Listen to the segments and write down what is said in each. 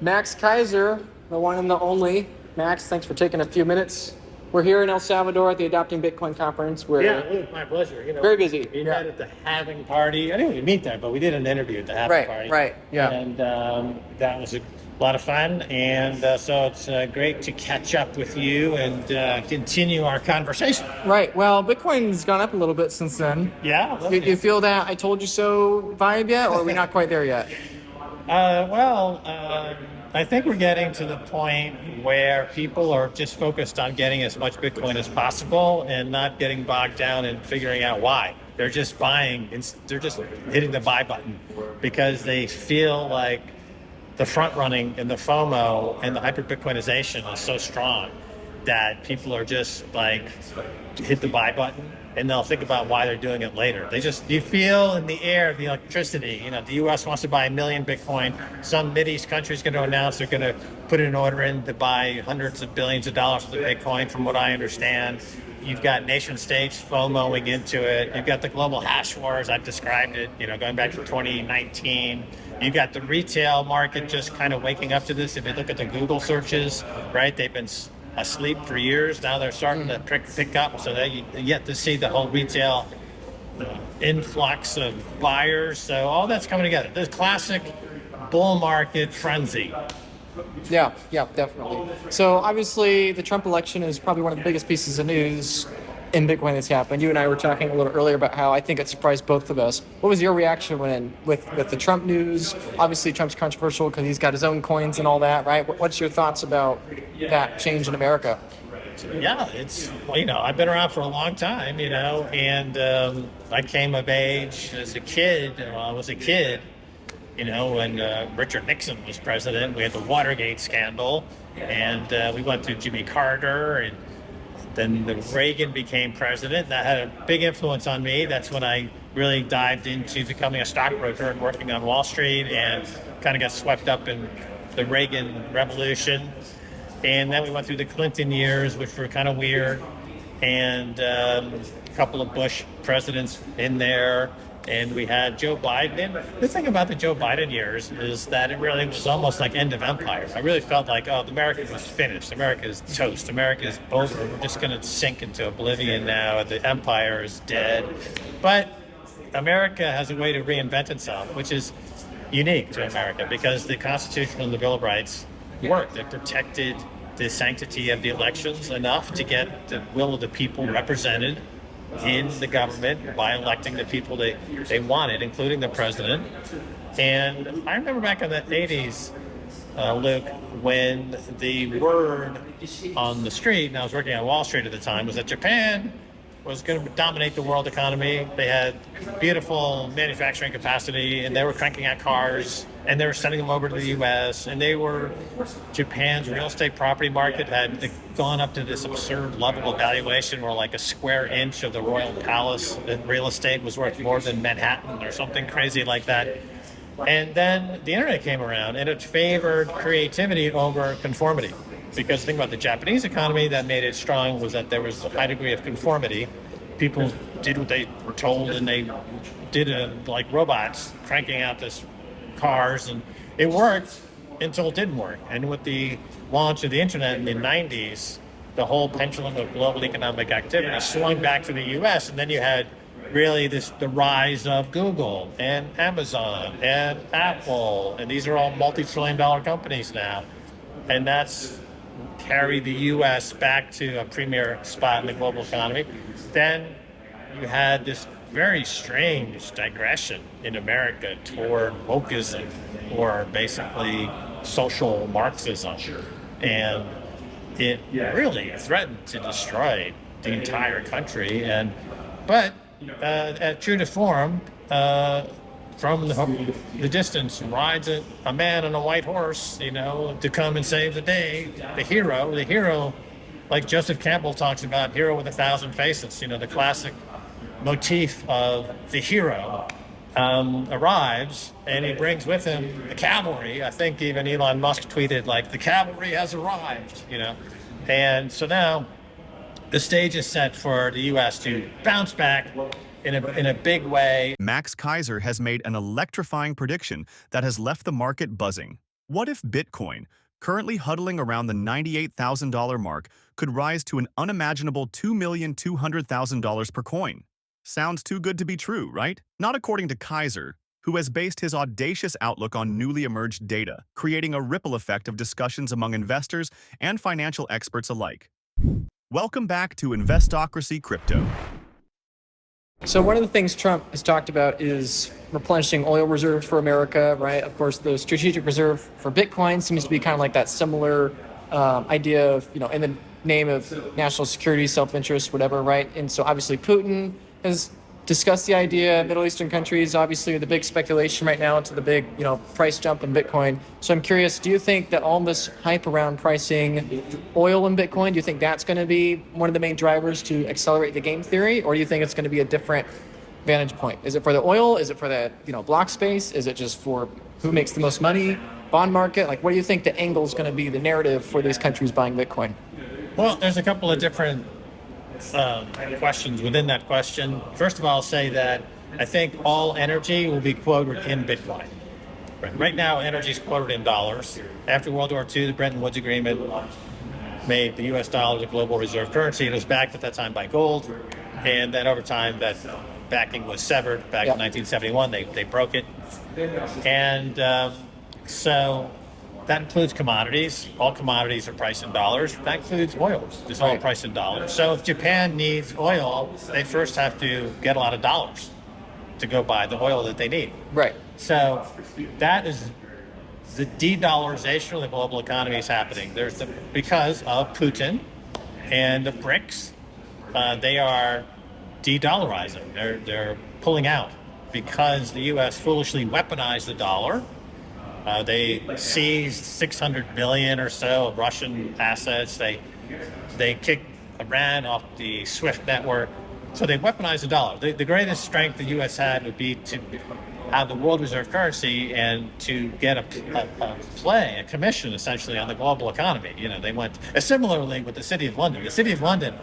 Max Keiser, the one and the only. Max, thanks for taking a few minutes. We're here in El Salvador at the Adopting Bitcoin conference. Yeah, it was my pleasure. Very busy. We met at the halving party. I didn't even meet there, but we did an interview at the halving party. Right, yeah. And that was a lot of fun. And so it's great to catch up with you and continue our conversation. Right. Well, Bitcoin's gone up a little bit since then. Yeah. You feel that I told you so vibe yet, or are we not quite there yet? I think we're getting to the point where people are just focused on getting as much Bitcoin as possible and not getting bogged down in figuring out why. They're just buying, they're just hitting the buy button because they feel like the front running and the FOMO and the hyper Bitcoinization is so strong that people are just like hit the buy button and they'll think about why they're doing it later. You feel in the air the electricity. The U.S. wants to buy 1 million Bitcoin. Some Mideast country's going to announce they're going to put an order in to buy hundreds of billions of dollars worth of Bitcoin, from what I understand. You've got nation states FOMOing into it. You've got the global hash wars. I've described it, going back to 2019. You've got the retail market just kind of waking up to this. If you look at the Google searches, right, they've been asleep for years. Now they're starting to pick up, so they yet to see the whole retail influx of buyers. So all that's coming together. This classic bull market frenzy. Yeah, definitely. So obviously the Trump election is probably one of the biggest pieces of news in Bitcoin that's happened. You and I were talking a little earlier about how I think it surprised both of us. What was your reaction with the Trump news? Obviously Trump's controversial because he's got his own coins and all that, right? What's your thoughts about that change in America? Yeah, it's, I've been around for a long time, and I came of age as a kid. I was a kid, when Richard Nixon was president. We had the Watergate scandal, and we went through Jimmy Carter, and then Reagan became president. That had a big influence on me. That's when I really dived into becoming a stockbroker and working on Wall Street, and kind of got swept up in the Reagan revolution. And then we went through the Clinton years, which were kind of weird, and a couple of Bush presidents in there. And we had Joe Biden. The thing about the Joe Biden years is that it really was almost like end of empire. I really felt like, America was finished. America is toast. America is over. We're just going to sink into oblivion now. The empire is dead. But America has a way to reinvent itself, which is unique to America because the Constitution and the Bill of Rights worked. They protected the sanctity of the elections enough to get the will of the people represented in the government by electing the people they wanted, including the president. And I remember back in the 80s, Luke, when the word on the street, and I was working on Wall Street at the time, was that Japan was going to dominate the world economy. They had beautiful manufacturing capacity, and they were cranking out cars, and they were sending them over to the U.S., and Japan's real estate property market had gone up to this absurd level of valuation where like a square inch of the royal palace in real estate was worth more than Manhattan or something crazy like that. And then the internet came around, and it favored creativity over conformity. Because the thing about the Japanese economy that made it strong was that there was a high degree of conformity. People did what they were told, and they did like robots cranking out this cars, and it worked until it didn't work. And with the launch of the internet in the 90s, the whole pendulum of global economic activity swung back to the U.S., and then you had really the rise of Google and Amazon and Apple, and these are all multi-trillion-dollar companies now, and that's carry the U.S. back to a premier spot in the global economy. Then you had this very strange digression in America toward wokeism, or basically social Marxism. And it really threatened to destroy the entire country. But true to form, from the distance rides a man on a white horse, to come and save the day. The hero, like Joseph Campbell talks about, hero with 1,000 faces. The classic motif of the hero arrives, and he brings with him the cavalry. I think even Elon Musk tweeted, like, the cavalry has arrived, And so now the stage is set for the U.S. to bounce back in a big way. Max Keiser has made an electrifying prediction that has left the market buzzing. What if Bitcoin, currently huddling around the $98,000 mark, could rise to an unimaginable $2,200,000 per coin? Sounds too good to be true, right? Not according to Keiser, who has based his audacious outlook on newly emerged data, creating a ripple effect of discussions among investors and financial experts alike. Welcome back to Investocracy Crypto. So one of the things Trump has talked about is replenishing oil reserves for America, right? Of course, the strategic reserve for Bitcoin seems to be kind of like that similar idea of, in the name of national security, self-interest, whatever, right? And so obviously Putin has discussed the idea. Middle Eastern countries, obviously, the big speculation right now into the big, price jump in Bitcoin. So I'm curious, do you think that all this hype around pricing oil and Bitcoin, do you think that's going to be one of the main drivers to accelerate the game theory, or do you think it's going to be a different vantage point? Is it for the oil? Is it for the, block space? Is it just for who makes the most money? Bond market? Like, what do you think the angle is going to be, the narrative for these countries buying Bitcoin? Well, there's a couple of different questions within that question. First of all, I'll say that I think all energy will be quoted in Bitcoin. Right now, energy is quoted in dollars. After World War II, the Bretton Woods Agreement made the U.S. dollar the global reserve currency. It was backed at that time by gold, and then over time, that backing was severed. Back in 1971, they broke it, and so that includes commodities. All commodities are priced in dollars. That includes oil. It's all priced in dollars. So if Japan needs oil, they first have to get a lot of dollars to go buy the oil that they need. Right. So that is the de-dollarization of the global economy is happening. Because of Putin and the BRICS, they are de-dollarizing. They're pulling out because the U.S. foolishly weaponized the dollar. They seized 600 billion or so of Russian assets. They kicked Iran off the SWIFT network. So they weaponized the dollar. The greatest strength the U.S. had would be to have the world reserve currency and to get a commission essentially on the global economy. They went similarly with the City of London. The City of London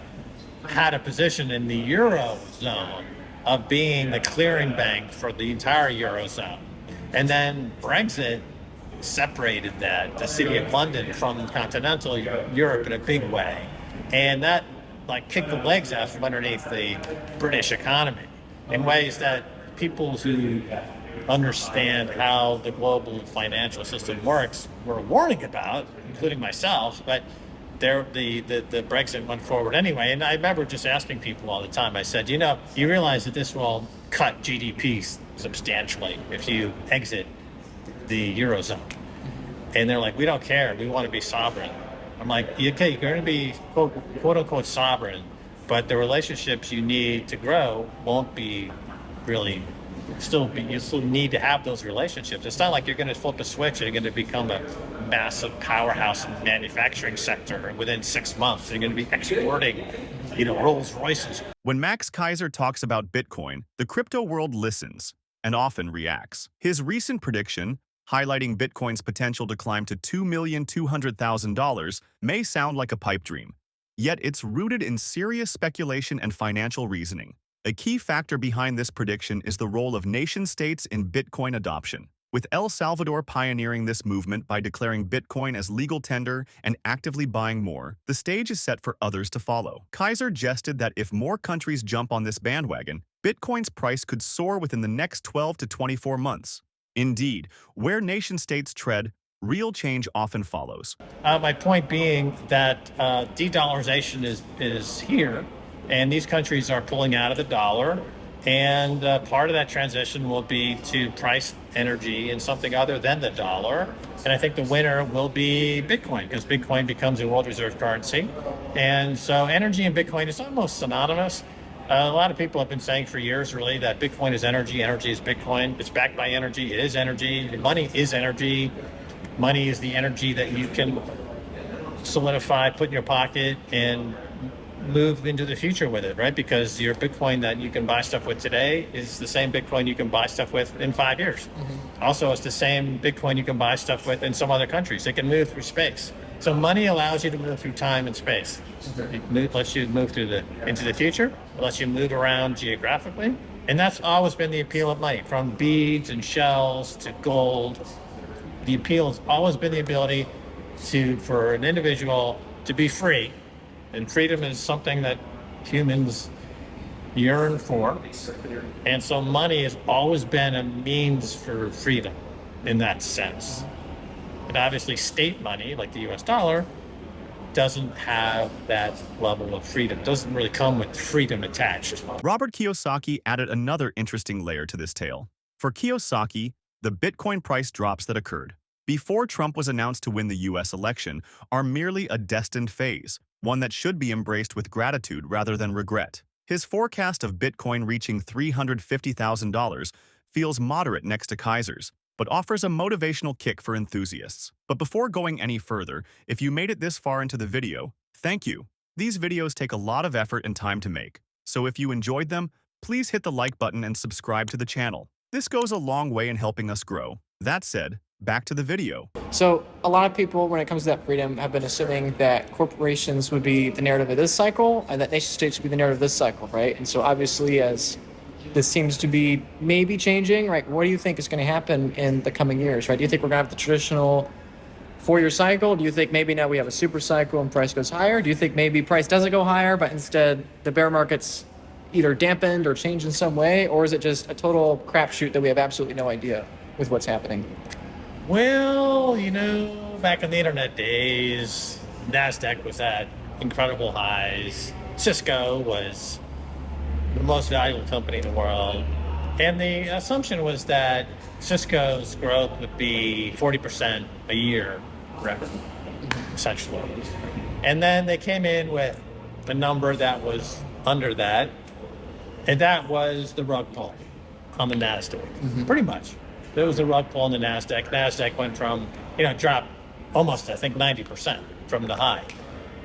had a position in the Eurozone of being the clearing bank for the entire Eurozone. And then Brexit separated the City of London from continental Europe in a big way. And that kicked the legs out from underneath the British economy in ways that people who understand how the global financial system works were warning about, including myself, but the Brexit went forward anyway. And I remember just asking people all the time, I said, you realize that this will cut GDP substantially if you exit the Eurozone. And they're like, we don't care. We want to be sovereign. I'm like, okay, you're going to be quote unquote sovereign, but the relationships you need to grow won't be really you still need to have those relationships. It's not like you're going to flip a switch and you're going to become a massive powerhouse in the manufacturing sector. And within 6 months, you're going to be exporting, Rolls Royces. When Max Keiser talks about Bitcoin, the crypto world listens and often reacts. His recent prediction, highlighting Bitcoin's potential to climb to $2,200,000, may sound like a pipe dream. Yet it's rooted in serious speculation and financial reasoning. A key factor behind this prediction is the role of nation-states in Bitcoin adoption, with El Salvador pioneering this movement by declaring Bitcoin as legal tender and actively buying more. The stage is set for others to follow. Keiser jested that if more countries jump on this bandwagon, Bitcoin's price could soar within the next 12 to 24 months. Indeed, where nation-states tread, real change often follows. My point being that de-dollarization is here, and these countries are pulling out of the dollar, and part of that transition will be to price energy in something other than the dollar. And I think the winner will be Bitcoin, because Bitcoin becomes a world reserve currency. And so energy and Bitcoin is almost synonymous. A lot of people have been saying for years, really, that Bitcoin is energy is Bitcoin. It's backed by energy. It is energy. Money is energy. Money is the energy that you can solidify, put in your pocket, and move into the future with it, right? Because your Bitcoin that you can buy stuff with today is the same Bitcoin you can buy stuff with in 5 years. Mm-hmm. Also, it's the same Bitcoin you can buy stuff with in some other countries. It can move through space. So money allows you to move through time and space. It lets you move into the future. It lets you move around geographically. And that's always been the appeal of money, from beads and shells to gold. The appeal has always been the ability for an individual to be free. And freedom is something that humans yearn for. And so money has always been a means for freedom in that sense. And obviously state money, like the US dollar, doesn't have that level of freedom. Doesn't really come with freedom attached. Robert Kiyosaki added another interesting layer to this tale. For Kiyosaki, the Bitcoin price drops that occurred before Trump was announced to win the US election are merely a destined phase, one that should be embraced with gratitude rather than regret. His forecast of Bitcoin reaching $350,000 feels moderate next to Keiser's, but offers a motivational kick for enthusiasts. But before going any further, if you made it this far into the video, thank you. These videos take a lot of effort and time to make, so if you enjoyed them, please hit the like button and subscribe to the channel. This goes a long way in helping us grow. That said, back to the video. So a lot of people, when it comes to that freedom, have been assuming that corporations would be the narrative of this cycle and that nation states would be the narrative of this cycle, right? And so obviously, as this seems to be maybe changing, right? What do you think is going to happen in the coming years, right? Do you think we're going to have the traditional 4-year cycle? Do you think maybe now we have a super cycle and price goes higher? Do you think maybe price doesn't go higher, but instead the bear market's either dampened or changed in some way? Or is it just a total crapshoot that we have absolutely no idea with what's happening? Well, back in the internet days, NASDAQ was at incredible highs. Cisco was the most valuable company in the world. And the assumption was that Cisco's growth would be 40% a year forever, essentially. And then they came in with a number that was under that, and that was the rug pull on the NASDAQ, pretty much. There was a rug pull on the NASDAQ. NASDAQ went from, dropped almost, I think, 90% from the high,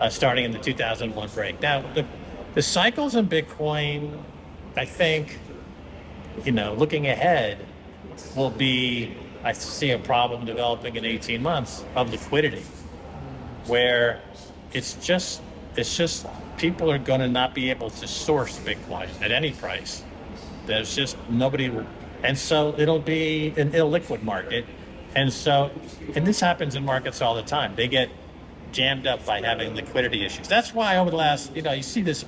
starting in the 2001 break. Now, the cycles in Bitcoin, I think, looking ahead, will be, I see a problem developing in 18 months of liquidity, where it's just people are going to not be able to source Bitcoin at any price. There's just nobody, and so it'll be an illiquid market. And this happens in markets all the time. They get jammed up by having liquidity issues. That's why over the last, you see this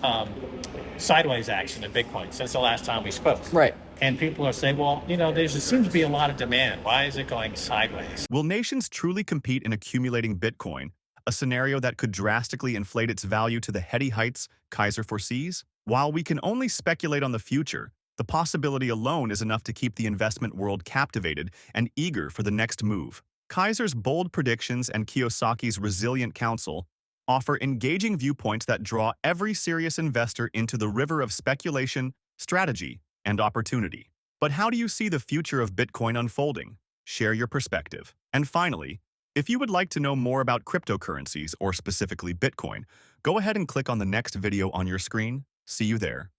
sideways action in Bitcoin since the last time we spoke. Right. And people are saying, well, there seems to be a lot of demand. Why is it going sideways? Will nations truly compete in accumulating Bitcoin, a scenario that could drastically inflate its value to the heady heights Keiser foresees? While we can only speculate on the future, the possibility alone is enough to keep the investment world captivated and eager for the next move. Keiser's bold predictions and Kiyosaki's resilient counsel offer engaging viewpoints that draw every serious investor into the river of speculation, strategy, and opportunity. But how do you see the future of Bitcoin unfolding? Share your perspective. And finally, if you would like to know more about cryptocurrencies or specifically Bitcoin, go ahead and click on the next video on your screen. See you there.